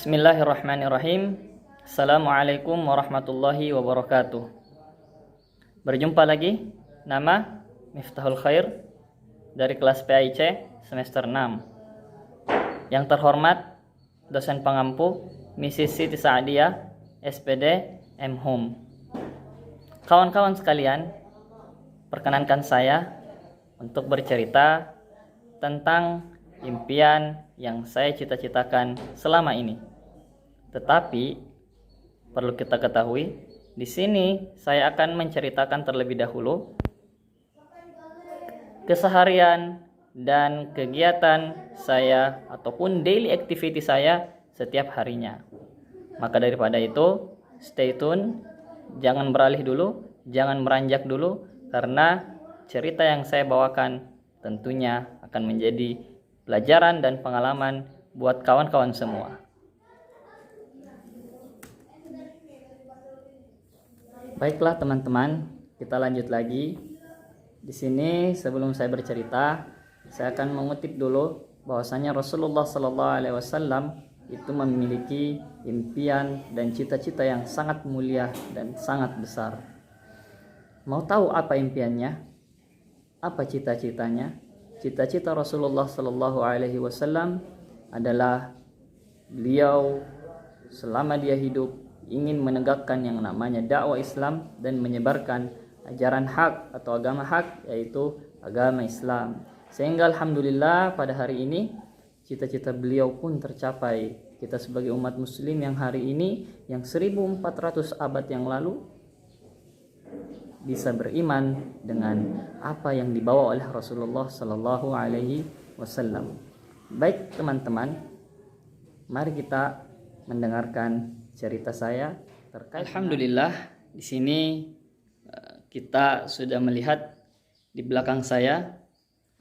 Bismillahirrahmanirrahim. Assalamualaikum warahmatullahi wabarakatuh. Berjumpa lagi. Nama Miftahul Khair dari kelas PAIC semester 6. Yang terhormat dosen pengampu Mrs. Siti Sa'adiyah SPD M.Hum. Kawan-kawan sekalian, perkenankan saya untuk bercerita tentang impian yang saya cita-citakan selama ini. Tetapi perlu kita ketahui, di sini saya akan menceritakan terlebih dahulu keseharian dan kegiatan saya ataupun daily activity saya setiap harinya. Maka daripada itu, stay tune, jangan beralih dulu, jangan beranjak dulu, karena cerita yang saya bawakan tentunya akan menjadi pelajaran dan pengalaman buat kawan-kawan semua. Baiklah teman-teman, kita lanjut lagi. Di sini sebelum saya bercerita, saya akan mengutip dulu bahwasanya Rasulullah SAW itu memiliki impian dan cita-cita yang sangat mulia dan sangat besar. Mau tahu apa impiannya? Apa cita-citanya? Cita-cita Rasulullah SAW adalah beliau selama dia hidup ingin menegakkan yang namanya dakwah Islam dan menyebarkan ajaran hak atau agama hak, yaitu agama Islam. Sehingga alhamdulillah pada hari ini cita-cita beliau pun tercapai. Kita sebagai umat muslim yang hari ini, yang 1400 abad yang lalu, bisa beriman dengan apa yang dibawa oleh Rasulullah Sallallahu Alaihi Wasallam. Baik teman-teman, mari kita mendengarkan cerita saya terkait. Alhamdulillah, di sini kita sudah melihat di belakang saya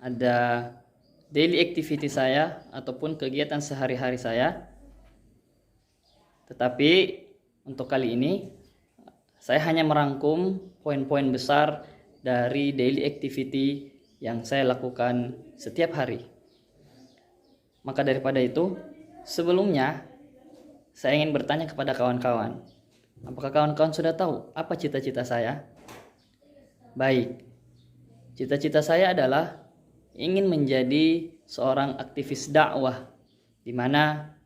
ada daily activity saya ataupun kegiatan sehari-hari saya. Tetapi untuk kali ini saya hanya merangkum poin-poin besar dari daily activity yang saya lakukan setiap hari. Maka daripada itu, sebelumnya saya ingin bertanya kepada kawan-kawan. Apakah kawan-kawan sudah tahu apa cita-cita saya? Baik, cita-cita saya adalah ingin menjadi seorang aktivis dakwah, di mana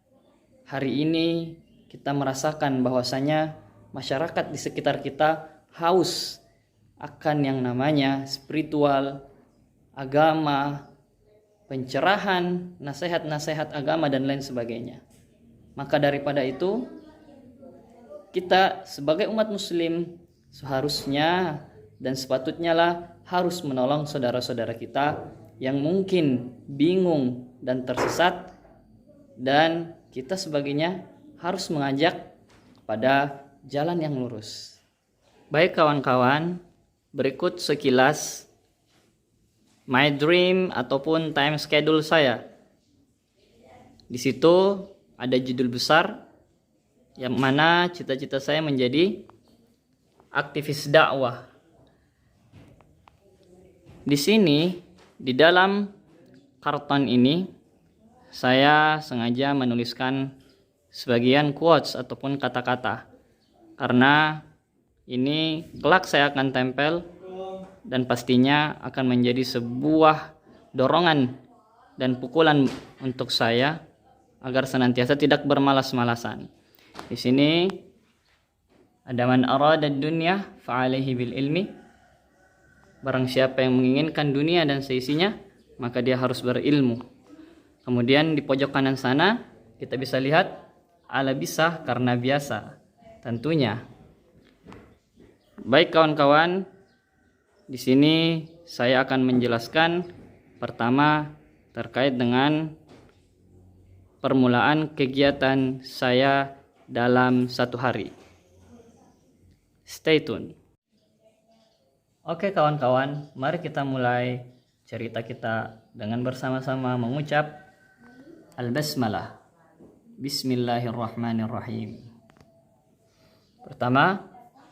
hari ini kita merasakan bahwasanya masyarakat di sekitar kita haus akan yang namanya spiritual, agama, pencerahan, nasihat-nasihat agama dan lain sebagainya. Maka daripada itu, kita sebagai umat muslim seharusnya dan sepatutnya lah harus menolong saudara-saudara kita yang mungkin bingung dan tersesat, dan kita sebagainya harus mengajak pada jalan yang lurus. Baik kawan-kawan, berikut sekilas my dream ataupun time schedule saya. Di situ ada judul besar yang mana cita-cita saya menjadi aktivis dakwah. Di sini di dalam karton ini saya sengaja menuliskan sebagian quotes ataupun kata-kata, karena ini kelak saya akan tempel dan pastinya akan menjadi sebuah dorongan dan pukulan untuk saya agar senantiasa tidak bermalas-malasan. Di sini ada man arada dunya fa'alaihi bil ilmi. Barang siapa yang menginginkan dunia dan seisinya, maka dia harus berilmu. Kemudian di pojok kanan sana kita bisa lihat ala bisa karena biasa. Tentunya. Baik kawan-kawan, di sini saya akan menjelaskan pertama terkait dengan permulaan kegiatan saya dalam satu hari. Stay tune. Oke kawan-kawan, mari kita mulai cerita kita dengan bersama-sama mengucap Al-Basmalah. Bismillahirrahmanirrahim. Pertama,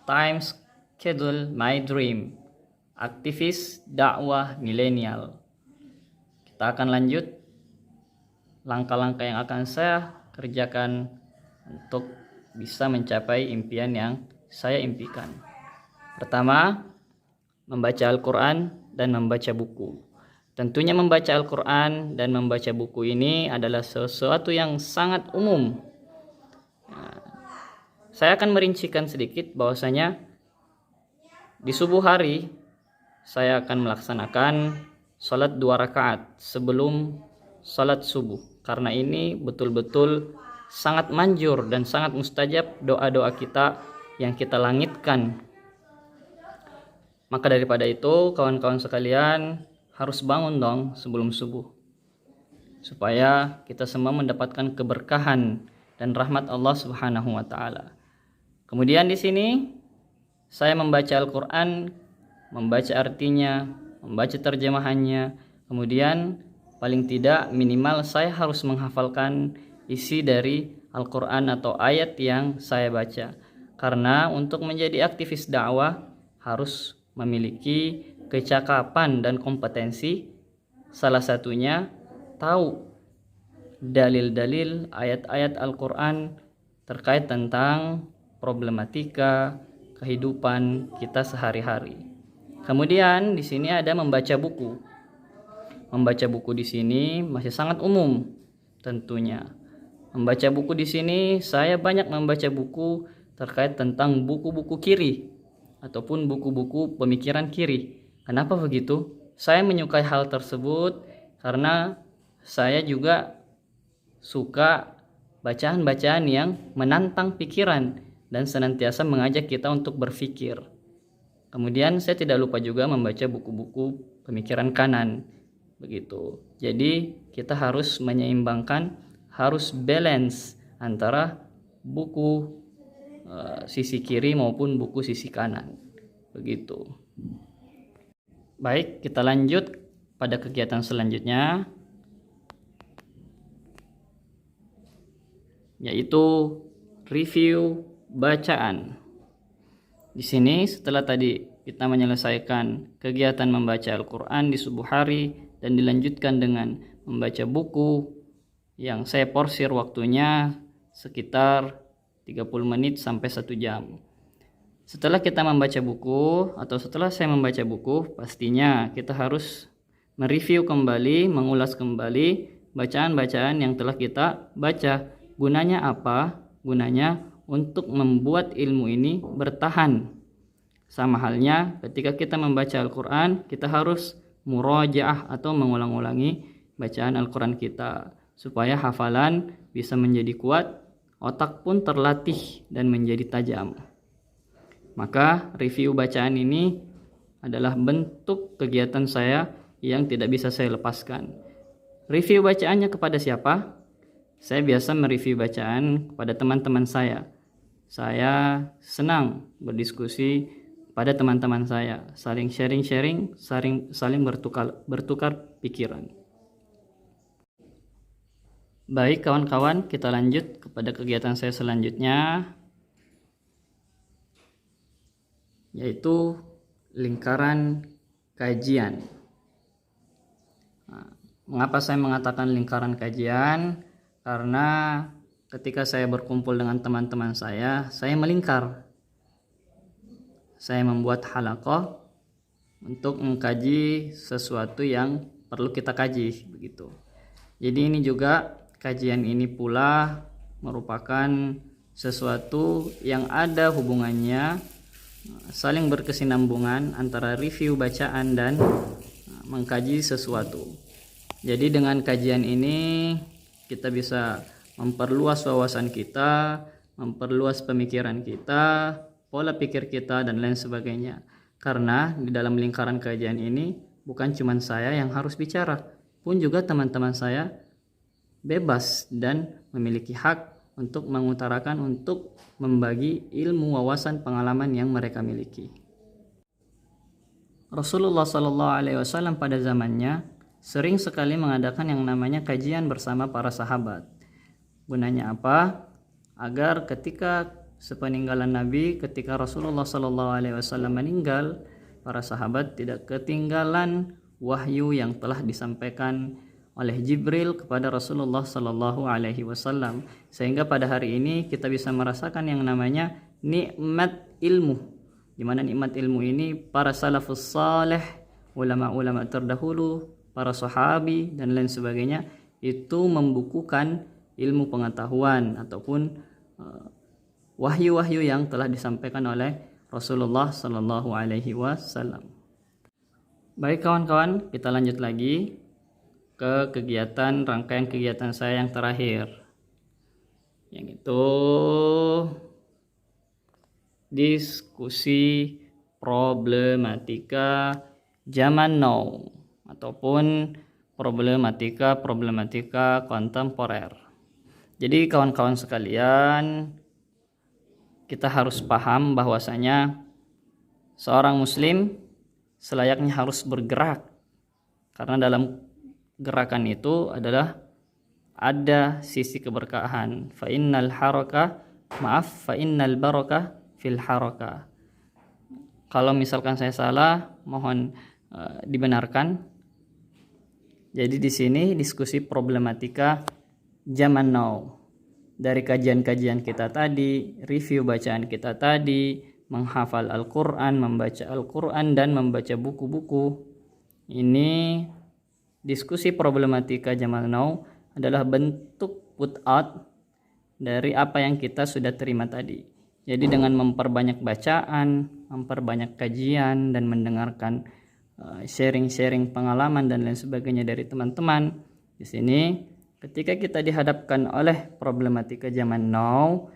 time schedule my dream. Aktivis dakwah milenial. Kita akan lanjut langkah-langkah yang akan saya kerjakan untuk bisa mencapai impian yang saya impikan. Pertama, membaca Al-Quran dan membaca buku. Tentunya membaca Al-Quran dan membaca buku ini adalah sesuatu yang sangat umum. Saya akan merincikan sedikit bahwasanya di subuh hari saya akan melaksanakan salat 2 rakaat sebelum salat subuh. Karena ini betul-betul sangat manjur dan sangat mustajab doa-doa kita yang kita langitkan. Maka daripada itu, kawan-kawan sekalian, harus bangun dong sebelum subuh, supaya kita semua mendapatkan keberkahan dan rahmat Allah Subhanahu wa taala. Kemudian di sini saya membaca Al-Qur'an, membaca artinya, membaca terjemahannya. Kemudian paling tidak minimal saya harus menghafalkan isi dari Al-Qur'an atau ayat yang saya baca. Karena untuk menjadi aktivis dakwah harus memiliki kecakapan dan kompetensi, salah satunya tahu dalil-dalil ayat-ayat Al-Quran terkait tentang problematika kehidupan kita sehari-hari. Kemudian di sini ada membaca buku. Membaca buku di sini masih sangat umum tentunya. Membaca buku di sini saya banyak membaca buku terkait tentang buku-buku kiri ataupun buku-buku pemikiran kiri. Kenapa begitu? Saya menyukai hal tersebut karena saya juga suka bacaan-bacaan yang menantang pikiran dan senantiasa mengajak kita untuk berpikir. Kemudian saya tidak lupa juga membaca buku-buku pemikiran kanan. Begitu. Jadi kita harus menyeimbangkan, harus balance antara buku sisi kiri maupun buku sisi kanan. Begitu. Baik, kita lanjut pada kegiatan selanjutnya, yaitu review bacaan. Di sini setelah tadi kita menyelesaikan kegiatan membaca Al-Quran di subuh hari dan dilanjutkan dengan membaca buku yang saya porsir waktunya sekitar 30 menit sampai 1 jam. Setelah kita membaca buku atau setelah saya membaca buku, pastinya kita harus mereview kembali, mengulas kembali bacaan-bacaan yang telah kita baca. Gunanya apa? Gunanya untuk membuat ilmu ini bertahan. Sama halnya ketika kita membaca Al-Quran, kita harus murajaah atau mengulang-ulangi bacaan Al-Quran kita, supaya hafalan bisa menjadi kuat, otak pun terlatih dan menjadi tajam. Maka review bacaan ini adalah bentuk kegiatan saya yang tidak bisa saya lepaskan. Review bacaannya kepada siapa? Saya biasa mereview bacaan kepada teman-teman saya. Saya senang berdiskusi pada teman-teman saya, saling sharing-sharing, saling bertukar pikiran. Baik kawan-kawan, kita lanjut kepada kegiatan saya selanjutnya, yaitu lingkaran kajian. Mengapa saya mengatakan lingkaran kajian? Karena ketika saya berkumpul dengan teman-teman saya melingkar. Saya membuat halaqah untuk mengkaji sesuatu yang perlu kita kaji, begitu. Jadi ini juga kajian ini pula merupakan sesuatu yang ada hubungannya, saling berkesinambungan antara review bacaan dan mengkaji sesuatu. Jadi dengan kajian ini kita bisa memperluas wawasan kita, memperluas pemikiran kita, pola pikir kita, dan lain sebagainya. Karena di dalam lingkaran kajian ini bukan cuma saya yang harus bicara, pun juga teman-teman saya bebas dan memiliki hak untuk mengutarakan, untuk membagi ilmu, wawasan, pengalaman yang mereka miliki. Rasulullah SAW pada zamannya sering sekali mengadakan yang namanya kajian bersama para sahabat. Gunanya apa? Agar ketika sepeninggalan Nabi, ketika Rasulullah SAW meninggal, para sahabat tidak ketinggalan wahyu yang telah disampaikan oleh Jibril kepada Rasulullah Sallallahu Alaihi Wasallam, sehingga pada hari ini kita bisa merasakan yang namanya nikmat ilmu, di mana nikmat ilmu ini para salafus saleh, ulama-ulama terdahulu, para sahabi dan lain sebagainya itu membukukan ilmu pengetahuan ataupun wahyu-wahyu yang telah disampaikan oleh Rasulullah Sallallahu Alaihi Wasallam. Baik kawan-kawan, kita lanjut lagi ke rangkaian kegiatan saya yang terakhir, yang itu diskusi problematika zaman now ataupun problematika kontemporer. Jadi kawan-kawan sekalian, kita harus paham bahwasanya seorang muslim selayaknya harus bergerak, karena dalam gerakan itu adalah ada sisi keberkahan. Fa innal barakah fil harakah. Kalau misalkan saya salah, mohon dibenarkan. Jadi di sini diskusi problematika zaman now. Dari kajian-kajian kita tadi, review bacaan kita tadi, menghafal Al-Quran, membaca Al-Quran, dan membaca buku-buku. Ini diskusi problematika zaman now adalah bentuk put out dari apa yang kita sudah terima tadi. Jadi dengan memperbanyak bacaan, memperbanyak kajian, dan mendengarkan sharing-sharing pengalaman dan lain sebagainya dari teman-teman, di sini ketika kita dihadapkan oleh problematika zaman now,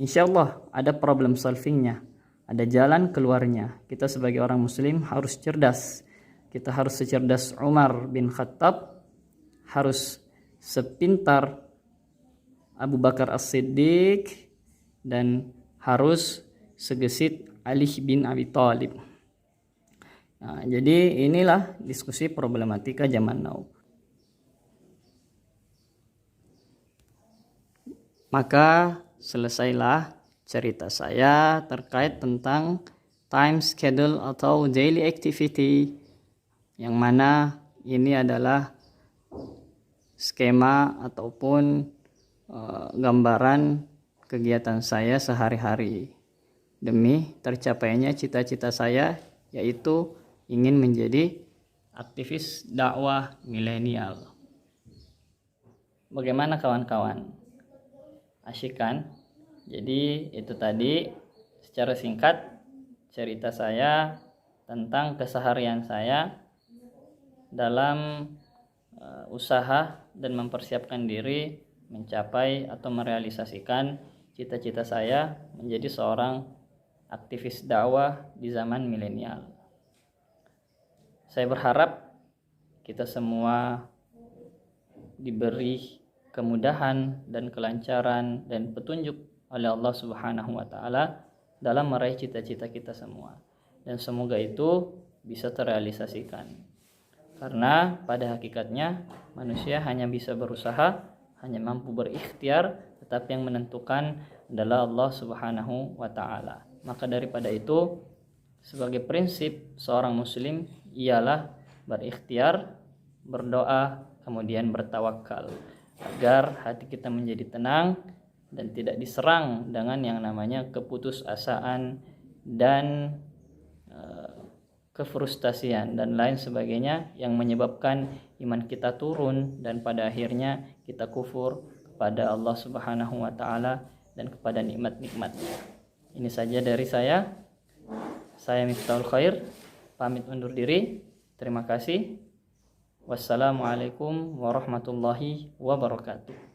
insya Allah ada problem solvingnya, ada jalan keluarnya. Kita sebagai orang muslim harus cerdas. Kita harus secerdas Umar bin Khattab, harus sepintar Abu Bakar As-Siddiq, dan harus segesit Ali bin Abi Thalib. Nah, jadi inilah diskusi problematika zaman now. Maka selesailah cerita saya terkait tentang time schedule atau daily activity, yang mana ini adalah skema ataupun gambaran kegiatan saya sehari-hari demi tercapainya cita-cita saya, yaitu ingin menjadi aktivis dakwah milenial. Bagaimana kawan-kawan? Asyik kan? Jadi itu tadi secara singkat cerita saya tentang keseharian saya dalam usaha dan mempersiapkan diri mencapai atau merealisasikan cita-cita saya menjadi seorang aktivis dakwah di zaman milenial. Saya berharap kita semua diberi kemudahan dan kelancaran dan petunjuk oleh Allah Subhanahu wa taala dalam meraih cita-cita kita semua, dan semoga itu bisa terrealisasikan. Karena pada hakikatnya manusia hanya bisa berusaha, hanya mampu berikhtiar, tetapi yang menentukan adalah Allah Subhanahu wa taala. Maka daripada itu, sebagai prinsip seorang muslim ialah berikhtiar, berdoa, kemudian bertawakal, agar hati kita menjadi tenang dan tidak diserang dengan yang namanya keputusasaan dan kefrustasian dan lain sebagainya yang menyebabkan iman kita turun dan pada akhirnya kita kufur kepada Allah Subhanahu wa taala dan kepada nikmat-nikmatnya. Ini saja dari saya. Saya Miftahul Khair, pamit undur diri. Terima kasih. Wassalamualaikum warahmatullahi wabarakatuh.